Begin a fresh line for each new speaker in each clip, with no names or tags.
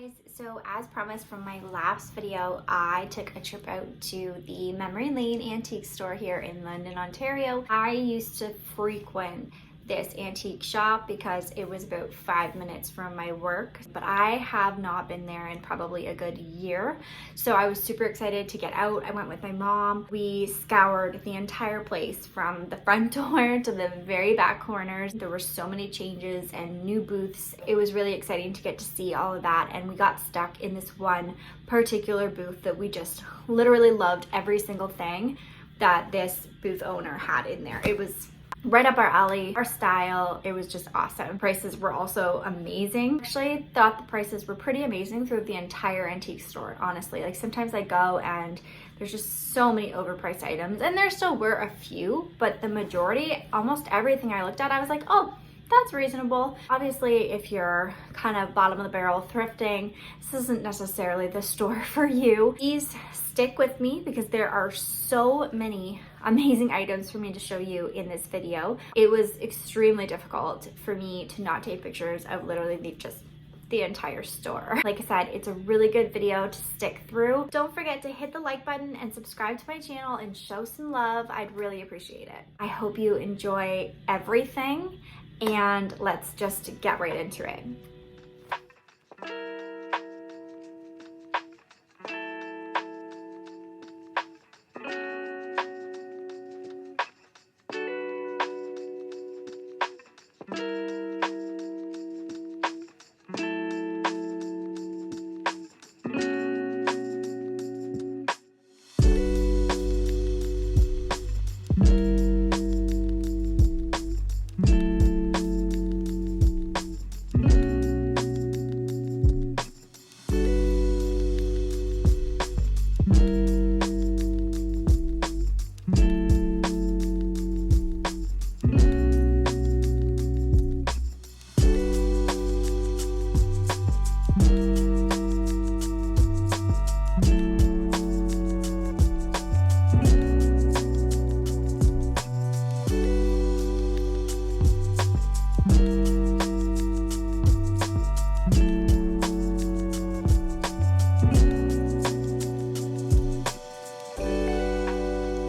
guys, so as promised from my last video, I took a trip out to the Memory Lane antique store here in London, Ontario. I used to frequent this antique shop because it was about 5 minutes from my work, but I have not been there in probably a good year. So I was super excited to get out. I went with my mom. We scoured the entire place from the front door to the very back corners. There were so many changes and new booths. It was really exciting to get to see all of that, and we got stuck in this one particular booth that we just literally loved every single thing that this booth owner had in there. It was right up our alley, our style. It was just awesome. Prices were also amazing. Actually, thought the prices were pretty amazing through the entire antique store, honestly. Like sometimes I go and there's just so many overpriced items, and there still were a few, but the majority, almost everything I looked at, I was like, oh, that's reasonable. Obviously, if you're kind of bottom of the barrel thrifting, this isn't necessarily the store for you. Please stick with me because there are so many amazing items for me to show you in this video. It was extremely difficult for me to not take pictures of literally the entire store. Like I said, it's a really good video to stick through. Don't forget to hit the like button and subscribe to my channel and show some love. I'd really appreciate it. I hope you enjoy everything, and let's just get right into it.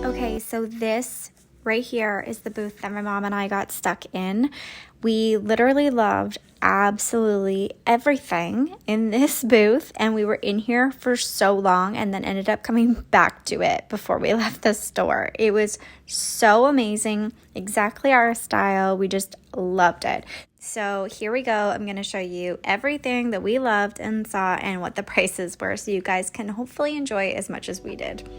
Okay, so this right here is the booth that my mom and I got stuck in. We literally loved absolutely everything in this booth, and we were in here for so long and then ended up coming back to it before we left the store. It was so amazing, exactly our style. We just loved it. So here we go. I'm going to show you everything that we loved and saw and what the prices were, so you guys can hopefully enjoy as much as we did.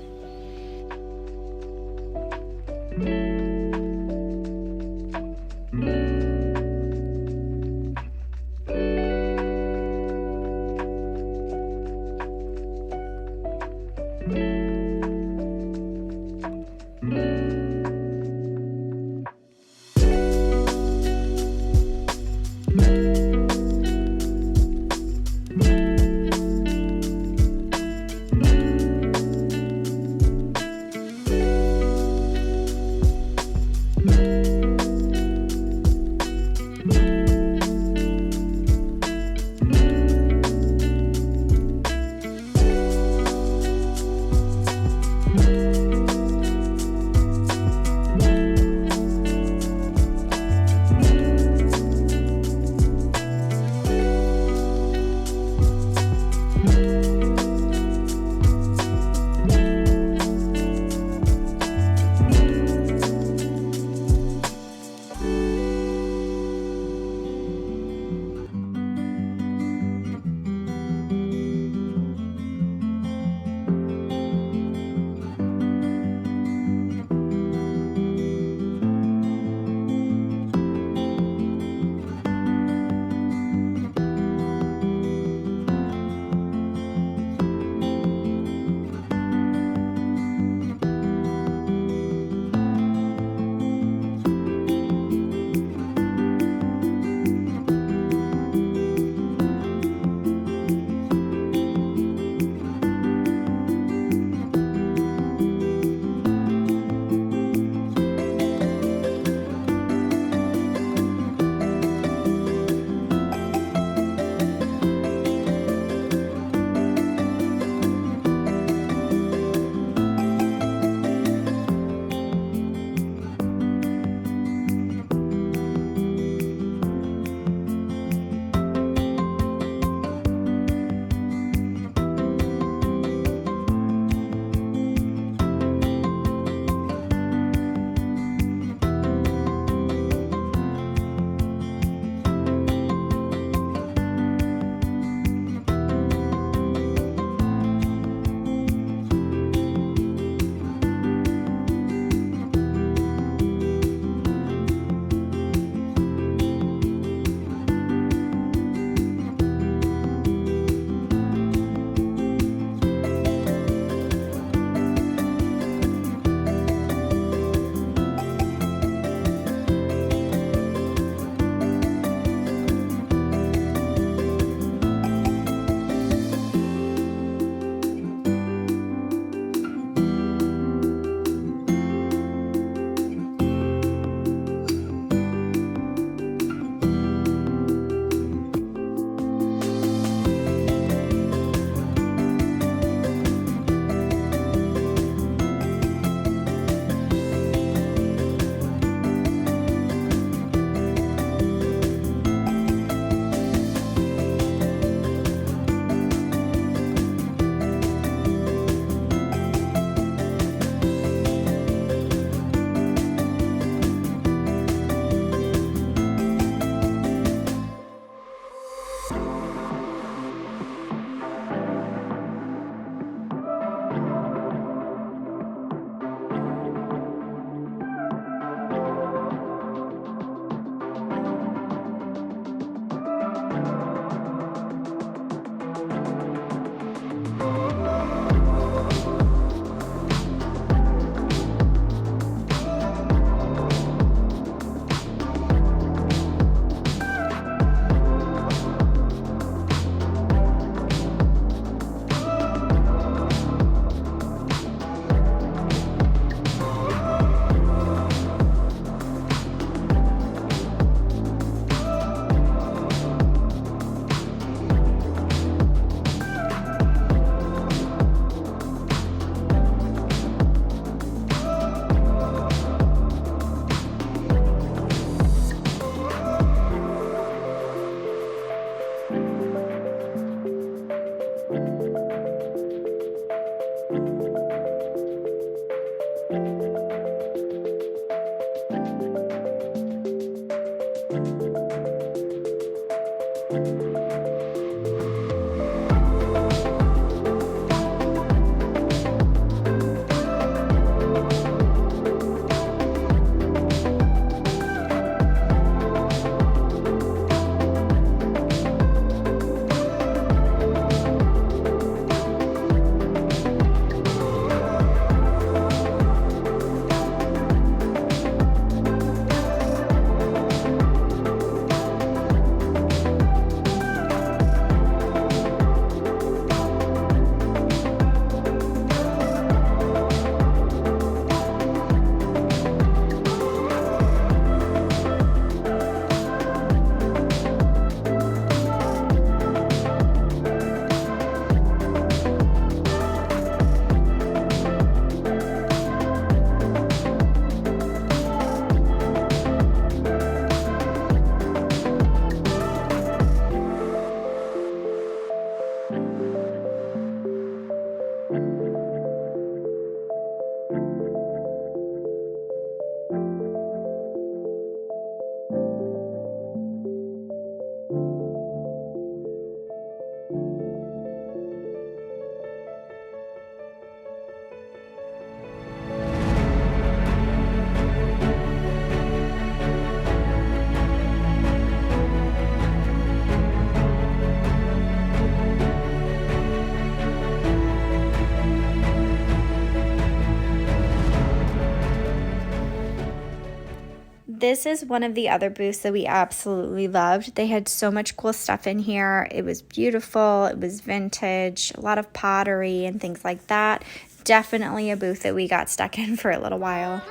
this is one of the other booths that we absolutely loved. They had so much cool stuff in here. It was beautiful. It was vintage, a lot of pottery and things like that. Definitely a booth that we got stuck in for a little while.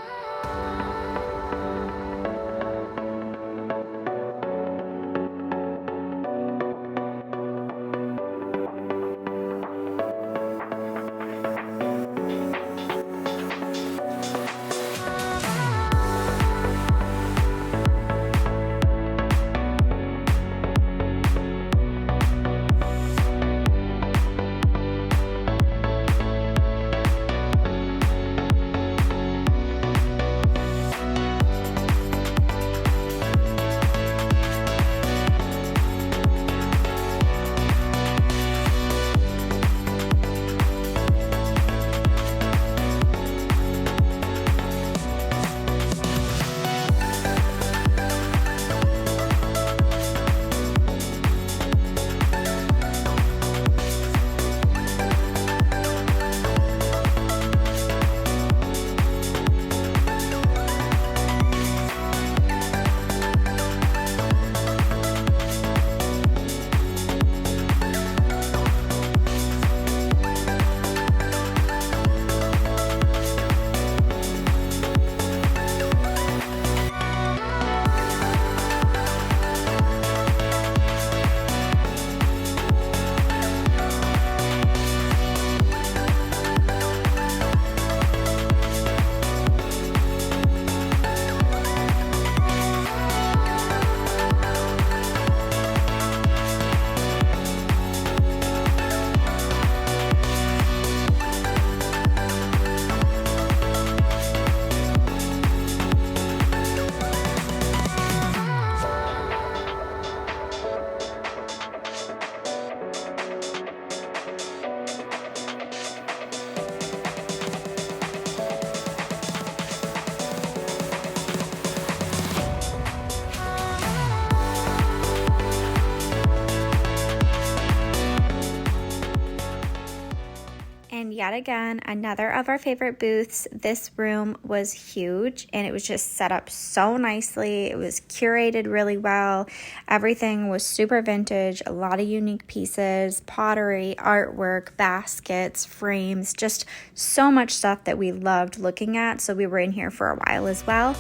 And yet again, another of our favorite booths. This room was huge and it was just set up so nicely. It was curated really well. Everything was super vintage, a lot of unique pieces, pottery, artwork, baskets, frames, just so much stuff that we loved looking at. So we were in here for a while as well.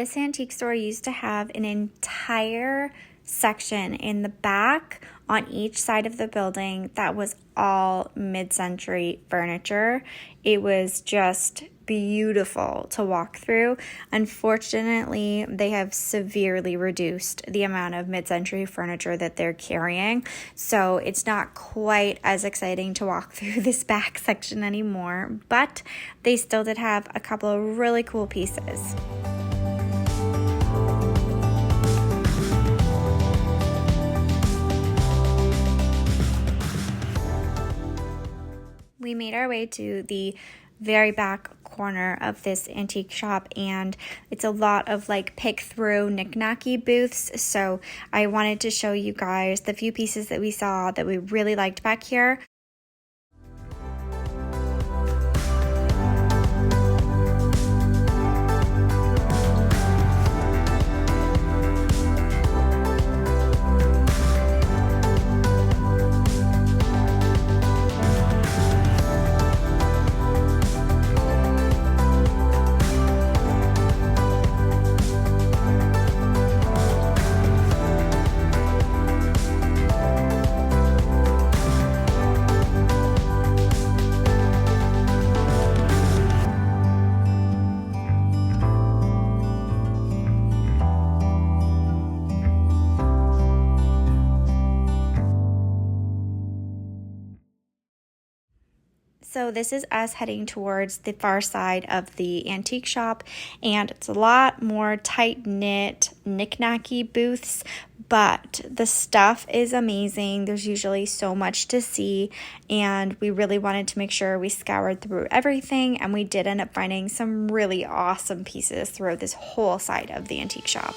This antique store used to have an entire section in the back on each side of the building that was all mid-century furniture. It was just beautiful to walk through. Unfortunately, they have severely reduced the amount of mid-century furniture that they're carrying, so it's not quite as exciting to walk through this back section anymore, but they still did have a couple of really cool pieces. We made our way to the very back corner of this antique shop, and it's a lot of like pick through knick-knacky booths, so I wanted to show you guys the few pieces that we saw that we really liked back here. So this is us heading towards the far side of the antique shop, and it's a lot more tight-knit, knick-knacky booths, but the stuff is amazing. There's usually so much to see, and we really wanted to make sure we scoured through everything, and we did end up finding some really awesome pieces throughout this whole side of the antique shop.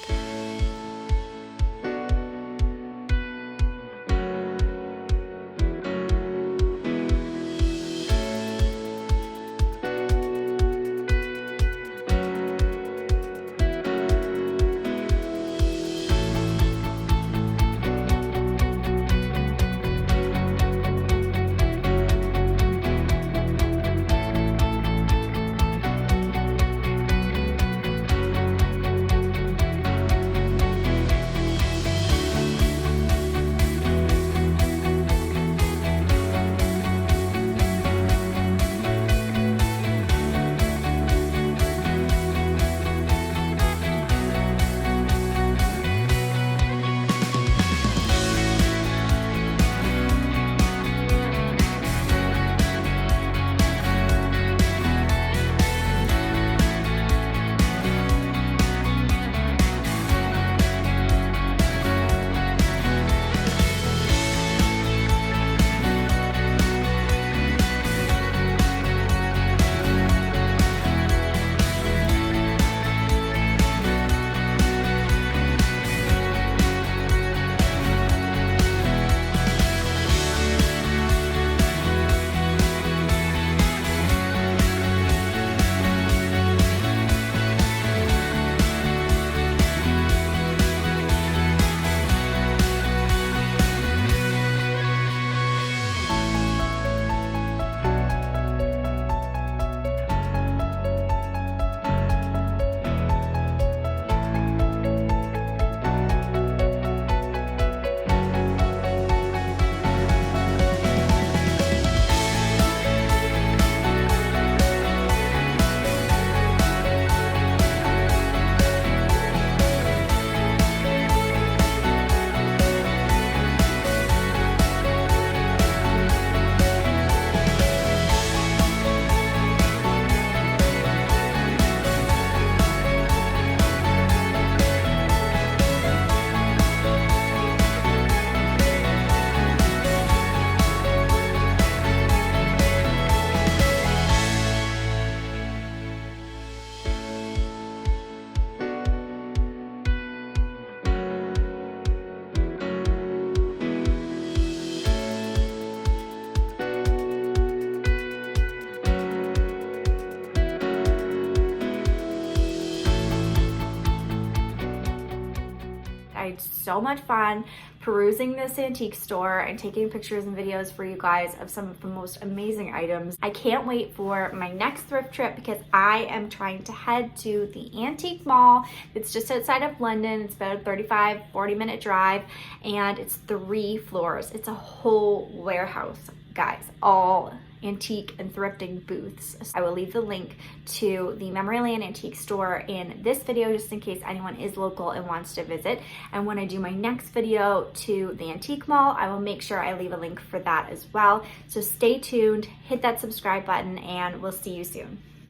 so much fun perusing this antique store and taking pictures and videos for you guys of some of the most amazing items. I can't wait for my next thrift trip because I am trying to head to the Antique Mall. It's just outside of London. It's about a 35-40 minute drive, and it's 3 floors. It's a whole warehouse, guys, all antique and thrifting booths. I will leave the link to the Memory Lane Antique Store in this video just in case anyone is local and wants to visit. And when I do my next video to the Antique Mall, I will make sure I leave a link for that as well. So stay tuned, hit that subscribe button, and we'll see you soon.